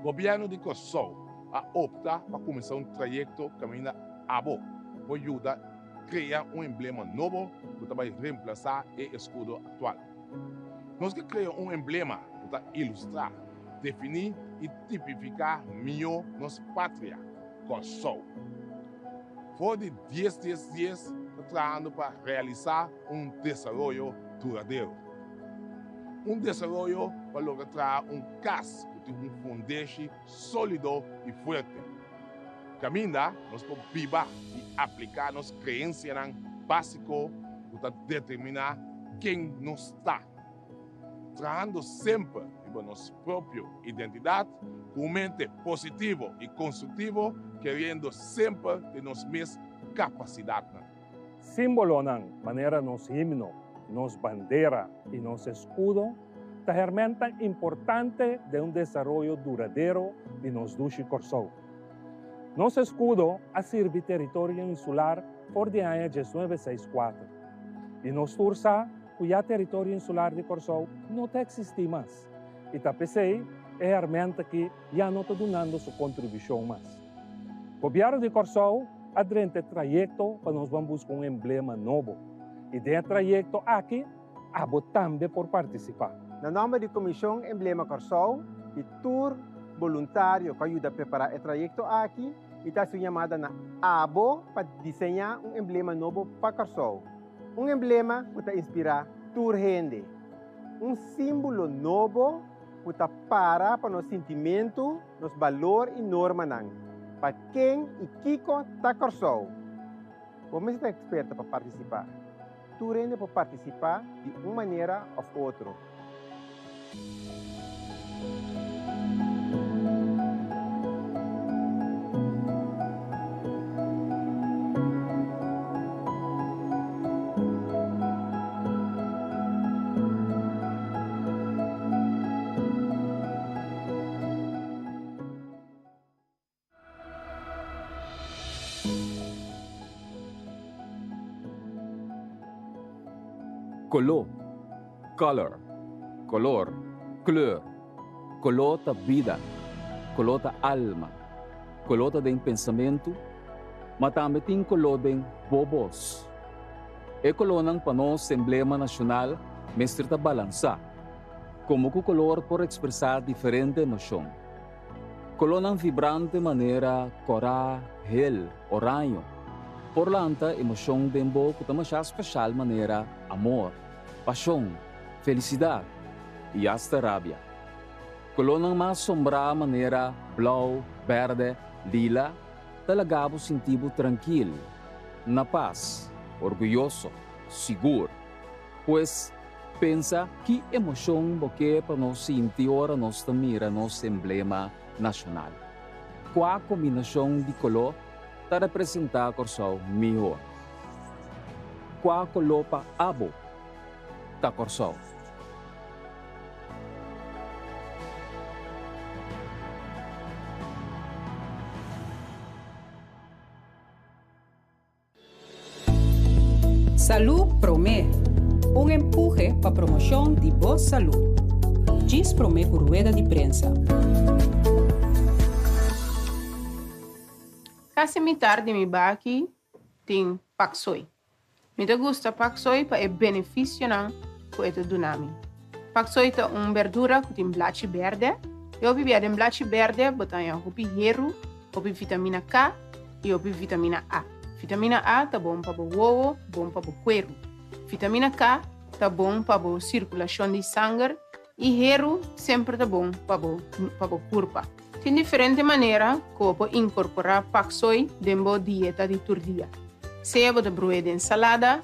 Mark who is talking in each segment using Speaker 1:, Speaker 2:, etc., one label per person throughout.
Speaker 1: governo de Kosovo a optar para começar um trajeto caminho abo, para ajudar a criar um emblema novo que vai reemplaçar o escudo atual. Nós que criamos um emblema para ilustrar, definir e tipificar melhor nossa pátria, Kosovo. Por de 10 dias, trabalhando para realizar um desenvolvimento duradouro. Um desenvolvimento para lograr casa que tem fundamento sólido e forte. Caminha, nós podemos viver e aplicar nossas crenças básicas para determinar quem nós está. Trabalhando sempre com nossa própria identidade, com mente positivo e construtivo, querendo sempre ter nossas mesmas capacidades.
Speaker 2: Símbolo ng maneira nos himno, nos bandera e nos escudo, a ferramenta importante de desenvolvimento duradouro de nos dushi Kosovo. Nosso escudo ha servi território insular por de ano 1964 e nos tursa cuya território insular de Kosovo não existe mais. E tapesei é ferramenta que já não está dando sua contribuição mais. O governo de Kosovo adrente trajeto para nós vamos buscar um emblema novo. E dentro do trajeto aqui, abo também por participar.
Speaker 3: Na nome da Comissão Emblema Kosovo, e tour voluntário que ajuda a preparar o trajeto aqui, e está chamada na abo para desenhar um emblema novo para Kosovo. Um emblema que inspira tour gente. Um símbolo novo que para nos sentimento, nos valor e norma para quem e Kiko está Kosovo. Como você está experto para participar? Tu rende para participar de uma maneira ou outra.
Speaker 4: Color, color, color, kleur, color da vida, color da alma, color da pensamento, mas também tem color da bobos. E color ng panos emblema nacional, mestre da balança, como que o color por expressar diferente noção. Color ng vibrante maneira cora, hel, oranho, por lanta emoção dembo que também é especial maneira amor, paixão, felicidade e hasta rabia. Color ng mais sombra maneira blau, verde, lila, talagabo sentido tranquilo, na paz, orgulhoso, seguro. Pois pensa que emoção porque para nós sentir ora nós mira nosso emblema nacional. Qual a combinação de color para representar Kosovo melhor? Qual color para abo da Kosovo?
Speaker 5: Salud Promé, um empurre para a promoção de boa saúde. Diz Promé por rueda de prensa.
Speaker 6: Kasi mitar de mi baki tem paksoi. Me gusta paksoi para o benefício não que é do nami. Paksoi é uma verdura que tem blachi verde. Eu bebia de blachi verde, botanha hopi hierro, hopi vitamina K e hopi vitamina A. Vitamina A tá bom para o ovo, bom para o cuero. Vitamina K tá bom para a circulação de sangue e hierro sempre tá bom para o corpo. Tem diferente maneira que pode incorporar paksoi dentro da dieta de todo dia. Seja você broer de ensalada,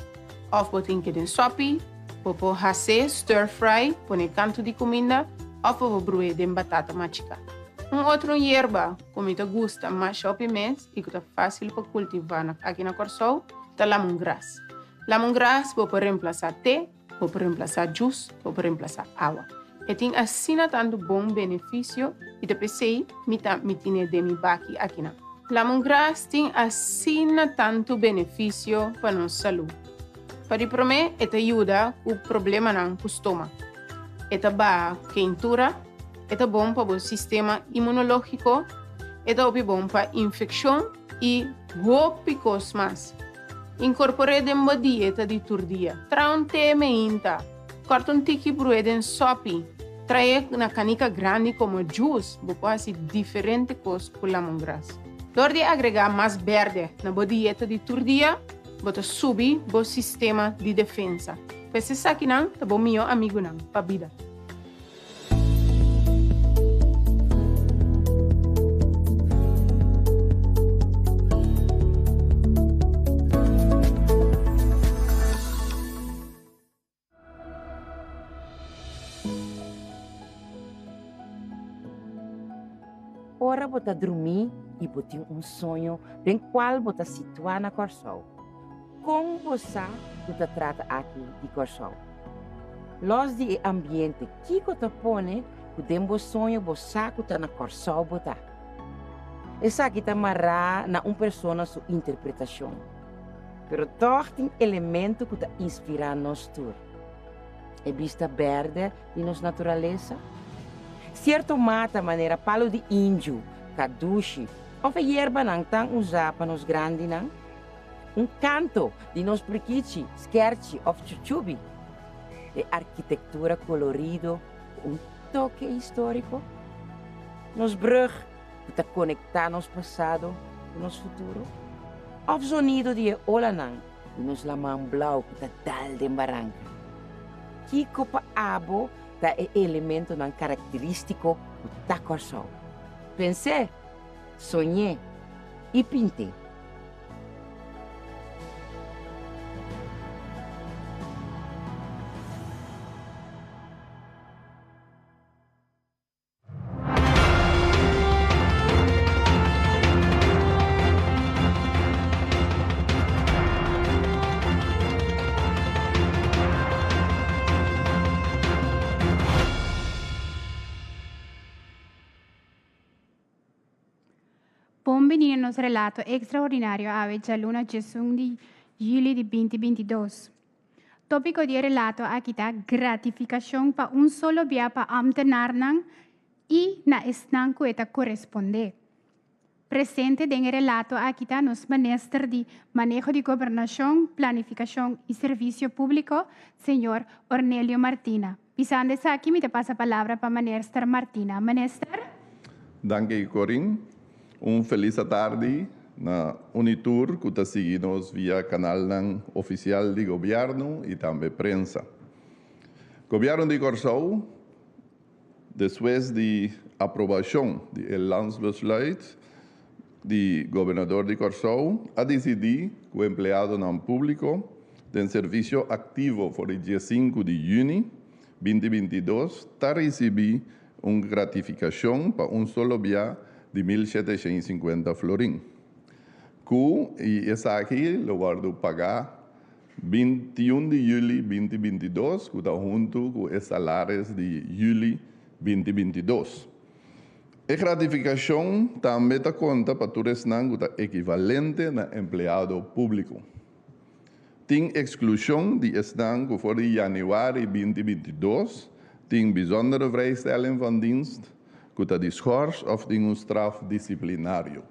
Speaker 6: ou você tem que de sopi, pode fazer stir fry, pôr canto de comida, ou pode broer de batata machica. Outra erva que me gusta mais mês e que é fácil para cultivar aqui na Kosovo é lemongrass. Lemongrass pode reemplaçar té, pode reemplaçar juice, pode reemplaçar água. E tem assim tanto bom benefício e depois sei me tem de mi baki aqui na. Lemongrass tem assim tanto benefício para nossa saúde. Para mim, ajuda o problema não estômago. Ba quentura, é bom para o sistema imunológico, é bom para infecção e roupas mais. Incorpore uma dieta de turdia. Tra um tema inta. Corta um tiki brueden sopi. Trae na canica grande como juice. Pode diferente coisa com lemongrass. Dor de agregar mais verde na dieta de turdia, bota subir o sistema de defesa. Pese aqui não, tá bom meu amigo não, para vida.
Speaker 7: Ora bota dormir e botar sonho bem qual bota situar na Corsol. Como você bota trata aqui de Corsol? Los de ambiente que você põe, podemos sonho você que na Corsol bota. Essa aqui está marrada na pessoa sua interpretação. Pero toch tem elemento que inspira nos tour. É vista verde de nossa natureza. Certo mata maneira palo de índio, caduche, ou hierba não tão usada para nos grandes não. Canto de nos priquichi, scherzi ou chuchubi. De arquitetura colorido, toque histórico. Nos brug, que conectar nos passado com nos futuro. Ou sonido de olanang, de nos lamang blau que dal de barranca. Kiko pa abo, é elemento não característico da Corsol. Pensei, sonhei e pintei.
Speaker 8: Bem-vindo ao nosso relato extraordinário a da luna de julho de 2022. Tópico do relato aqui está gratificação para solo dia para amtenar e na esnan que corresponde. Presente no relato aqui está nos ministro de Manejo de Governação, Planificação e Serviço Público, senhor Ornélio Martina. Pisando aqui, me passa a palavra para ministro Martina. Ministro?
Speaker 9: Danke, Corinne. Feliz tarde na Unitur, que está seguindo via canal oficial de governo e também prensa. Governo de Corsol, depois de aprovação do Landsbesluit do governador de Corsol, a decidir que o empregado não público tem serviço ativo por o dia 5 de junho de 2022 está recebendo uma gratificação para solo dia de 1.750 florim. E essa aqui, eu guardo pagar 21 de julho de 2022, que está junto com os salários de julho de 2022. A gratificação também está conta para todos que está equivalente na empregado público. Tem exclusão de estan que for de januário de 2022, tem bijzondere vrijstelling van dienst, que está geschorst of tem straf disciplinário.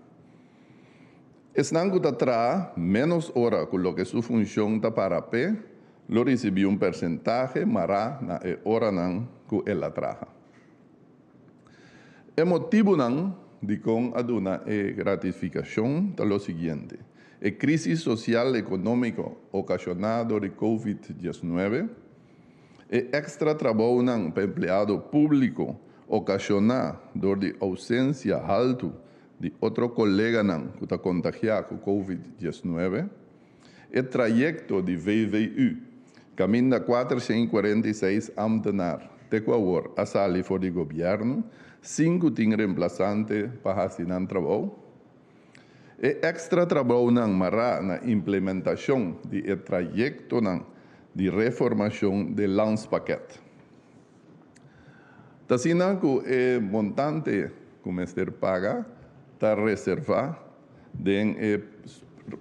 Speaker 9: Estan que está atrás menos hora com lo que sua função está para pé, lo recebeu percentaje mará na hora que ela traja. O motivo de com aduna gratificação é o seguinte: a crise social e econômica ocasionada por COVID-19, e extra trabalho para empregado público ocasionado por a ausência alta de outro colega que está contagiado com COVID-19, o trajeto de VVU, caminho de 446 ambtenaar, tequawar a salir for de governo, 5 tem reemplaçante para assinar trabalho, e extra trabalho mará na implementação do trajeto de reformação do Landspaket. Tasina que o montante que o Ministério paga está reservado em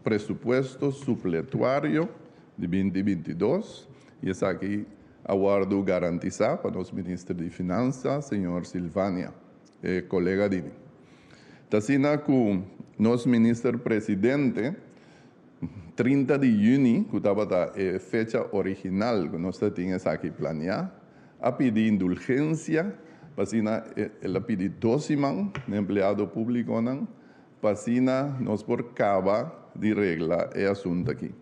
Speaker 9: presupuesto supletório de 2022 e essa aqui aguardo garantizar para os ministros de Finanças, senhor Silvânia, colega dele. Tasina com nosso ministro presidente, 30 de junho, que estava a fecha original que nós tínhamos aqui planeado, a pedir indulgência, ela pediu 12 man, empregado público, para nós por cabo de regla é assunto aqui.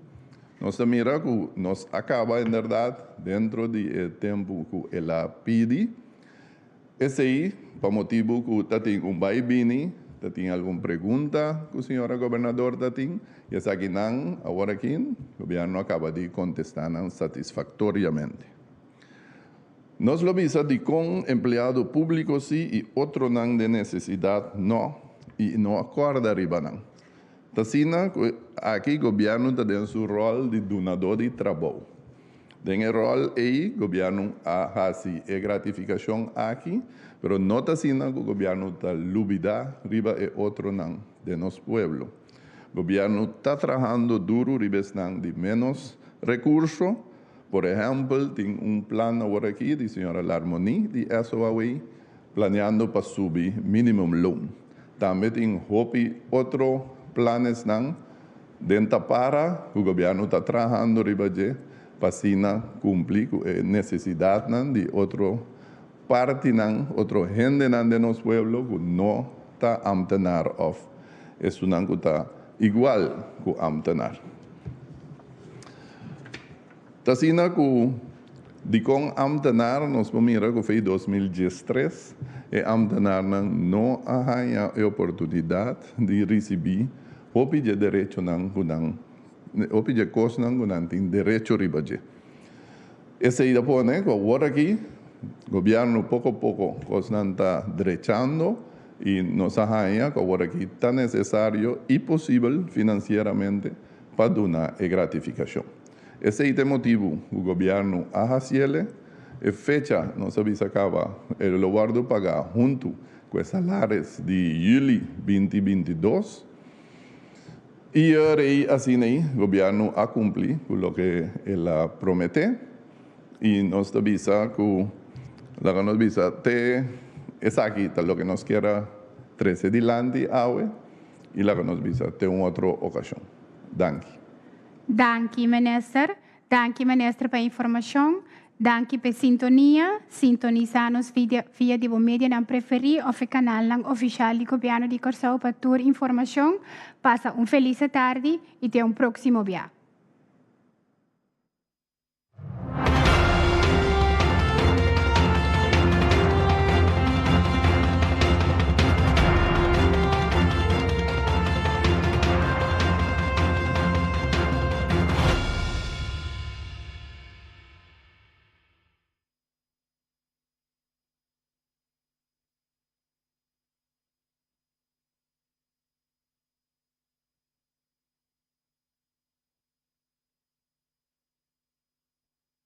Speaker 9: Nós mira que nós acaba, em verdade, dentro do tempo que ela pede. Esse aí, para motivo que tem vai vir, tem alguma pergunta que o senhor governador tem, e essa aqui não, agora aqui, o governo acaba de contestar satisfatoriamente. Nós lo visa de com empregado público sim e outro não de necessidade não, e não acorda arriba não. Tasina, aqui o governo tem seu rol de donador de trabalho. Tem o rol aí, o governo faz a gratificação aqui, mas não tasina que o governo está lubida riba e outro não de nosso pueblo. O governo está trabalhando duro riba de menos recursos. Por exemplo, tem plano agora aqui de senhora Larmoni, de SOAWay, planeando para subir minimum loan. Também tem outros planos dentro para o governo está trabalhando para cumprir com a necessidade de outra parte, outra gente de nosso pueblo que não está amtenar of. Isso não está igual que amtenar. Tasina que de com amtenar nós vamos mirar que foi 2013 e amtenar não há a oportunidade de receber o de direito o de coisa não tem direito riba de. Esse aí depois né que agora aqui o governo pouco a pouco coisa está derechando e nós há que agora aqui está necessário e possível financeiramente para dar a gratificação. Esse é o motivo o governo ahaciele e fecha não sabe se acaba ele lo guardo pagar junto com os salários de julho 2022 e aí assim o governo a cumprir com o que ela promete e nós avisa que la nos avisa te es aqui tá lo que nos quer 13 de landi awe e la nos avisa te uma outra ocasião. Danke.
Speaker 8: Danke, minister. Danke, minister, pela informação. Danke pela sintonia. Sintonizar-nos via de media não preferir ou o canal oficial do governo de Corsão para toda informação. Passa uma feliz tarde e até um próximo dia.